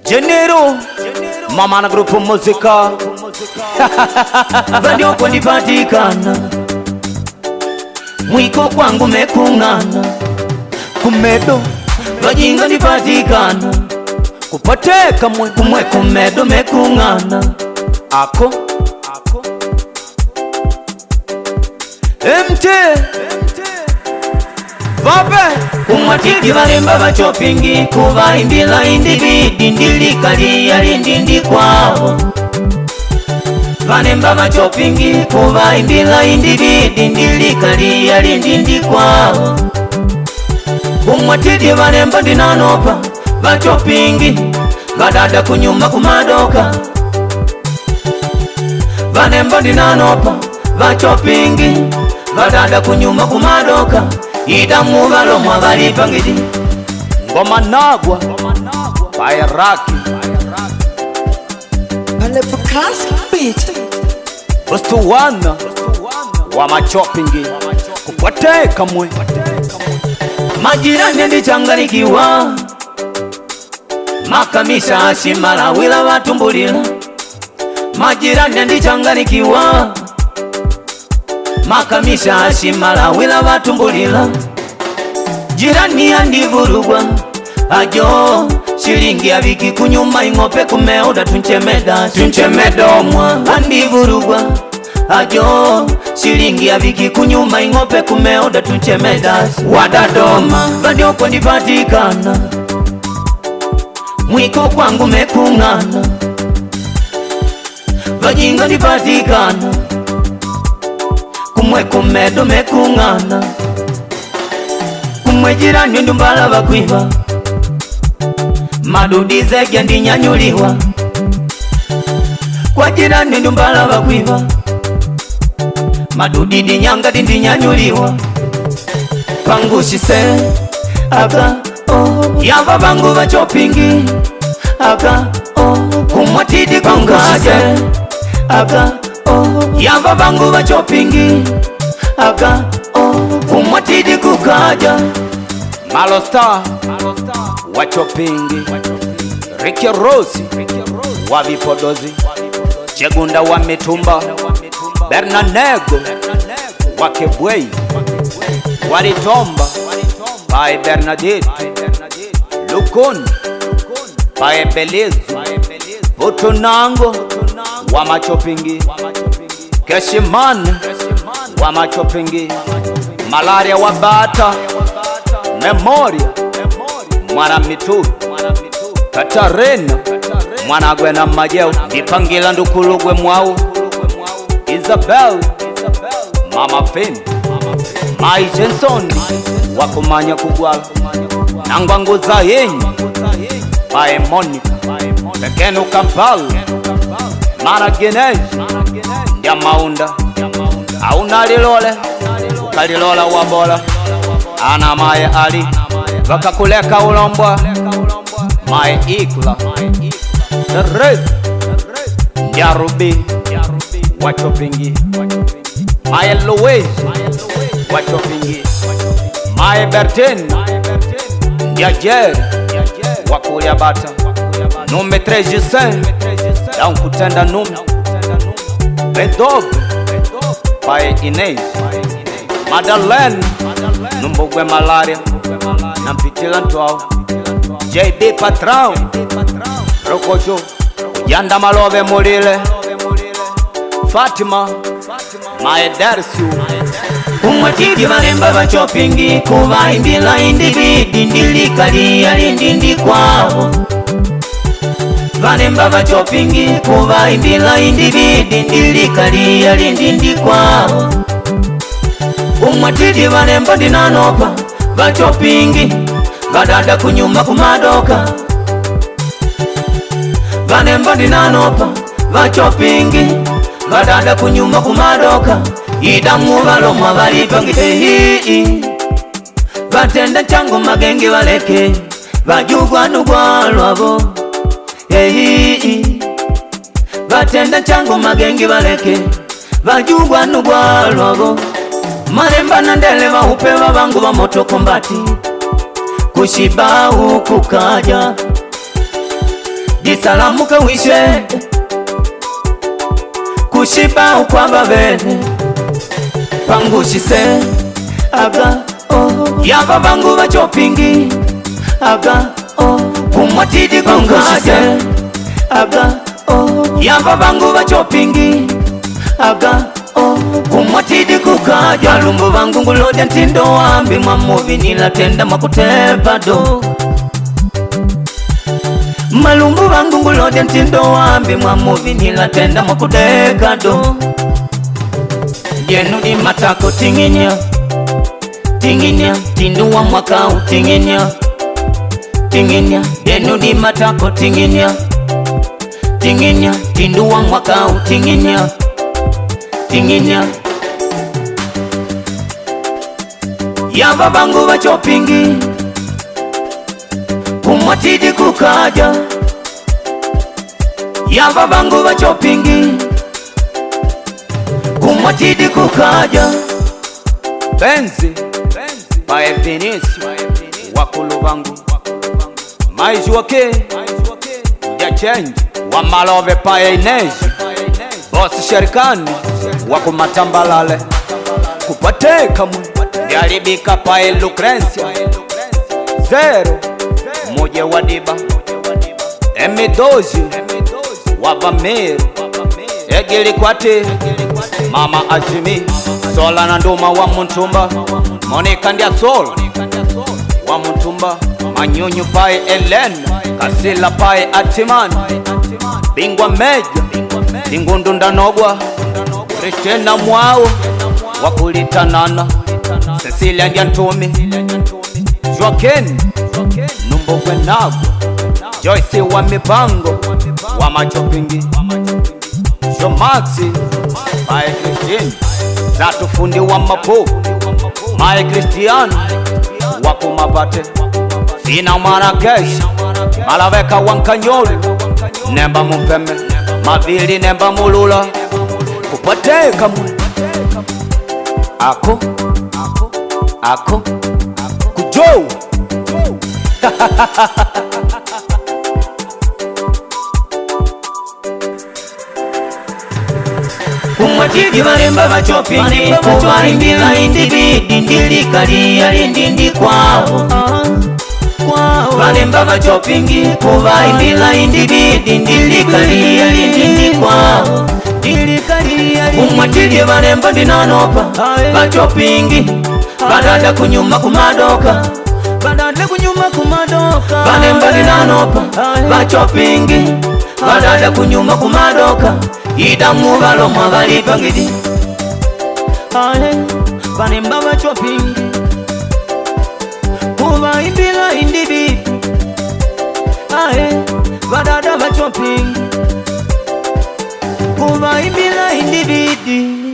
Jenero mama na grupu muzika Vandio kunipatikana mwiko kwangu mekungana kumedo vajinga nipatikana kupateka kumwe kumedo mekungana ako MT Vape kumwatiki valemba vachopingi kuva imbila indibidi ndilikali yalindindi kwavo valemba vachopingi kuva imbila indibidi ndilikali yalindindi kwavo kumwatiki valemba ndinanopa vachopingi vadada kunyuma kumadoka valemba ndinanopa vachopingi vadada kunyuma kumadoka idamu valomwa valipangidi ngoma nagwa Bairaki Ustuwana wa machopingi kupateka mwe majirani ndichanganikiwa makamisha ashimala wila watumbulila majirani ndichanganikiwa makamisha ashimala wila watumbulila jirani andivurugwa ajo shilingi ya viki kunyuma ing'ope kumeuda tunchemedomwa andivurugwa ajo shilingi ya viki kunyuma ing'ope kumeuda tunchemeda wadadoma vadioko nipatikana mwiko kwangu mekungana vajinga nipatikana kumwe kumedo mekungana kumwe jirani ndumbala vakwiva madudi zegya ndinyanyuliwa kwa jirani ndumbala vakwiva madudi dinyanga dindinyanyuliwa pangushise aka yava vangu vachopingi aka kumwatidi kwangushise aka yava vangu vachopingi aka kumwatidi kukaja Malostar wachopingi Ricky Rose wa vipodozi Chegunda wa mitumba Bernanego wa Kebwei Walitomba Pae Bernadette Lukuni Pae Belize Vutunango wa machopingi Keshimane wa machopingi Malaria wa Bata Memoria mwana mitu Katarina mwana gwena majeo Ipangila ndukulugwe mwao Isabel Mama Finn Mai Jenson wakumanya kugwala Nangwanguza yenyi Pae Monica Pekenu Kampala Mara Ginesh Ndia maunda Auna lilole Kalilola wabola Ana Mae Ali Vakakuleka ulombwa Mae Ikla The Red Ndia Rubi wachopingi Mae Louise wachopingi Mae Bertin Ndia Jerry wakulia bata Nume 3 Jussin Down kutenda nume Bedobe Pae Inez Madeleine Numbugwe Malaria Nampitila ntwao JB Patrao Rokojo Yanda Malove Mulile Fatima Mae Dersu kumwatidi valemba vachopingi kuva imbila indibidi ndilikali yalindindi kwavo valemba vachopingi kuva imbila indibidi ndilikali yalindindi kwavo kumwatidi valemba ndinanopa vachopingi vadada kunyuma kumadoka valemba ndinanopa vachopingi vadada kunyuma kumadoka idamu valomwa valipangite vatenda changu magenge valeke vajugwa nugwa lwavo vatenda changu magenge valeke vajugwa nugwa lwavo Maremba na ndele wa upewa vangu wa moto kombati Kushiba ukukaja jisalamu kawishe kushiba ukwaba bene pangushise aga yaba bangu bachopingi aga kumwatidi kungushise aga yaba bangu bachopingi aga kumwatidi kukaja malumbu bangu ngulode ntindo wambi mwamuvi nilatenda makutepa do malumbu bangu ngulode ntindo wambi mwamuvi nilatenda makudeka do jenu di matako tinginya tinginya tindu wa mwaka utinginya tinginya jenu di matako tinginya tinginya tindu wa mwaka utinginya tinginya yaba bangu bachopingi kumwatidi kukaja yaba bangu bachopingi kumwatidi kukaja Benzi Bae Vinisi Wakulu bangu Maijuake Ya change Wa malove pae Ineji Bosi Sherikani Wakumatambalale Kupateka mwe Yaribika pae Lucrencia Zero Moje Wadiba Emidoji Wabamiru Egili kwate Mama Ajimi Sola na nduma wa Muntumba Monika ndia Sol wa Muntumba Manyunyu pae Elen Kasila pae Atimani Bingwa Meja Tingundu ndanogwa Kristena Mwao Wakulitanana Cecilia ndia Ntumi Joaquin Numbogwe Nagwa Joyce wa Mipango wa Machopingi Jomaxi Mae Christine Zatu fundi wa Mapo Mae Christian Wapo Mabate Fina Marrakesh Malaveka Wankanyoli Nemba Mumpeme Mavili Nemba Mulula Kupateka mwe Ako Kujou kumwatidi balemba bachopingi kubaimbila indibidi ndilikali yalindindi kwao balemba bachopingi kubaimbila indibidi ndilikali yalindindi kwao kumwatidi balemba ndinanopa bachopingi badada kunyuma kumadoka balemba ndinanopa bachopingi badada kunyuma kumadoka idamu balomwa balipangidi balemba bachopingi kubaimbila indibidi badada bachopingi kubaimbila indibidi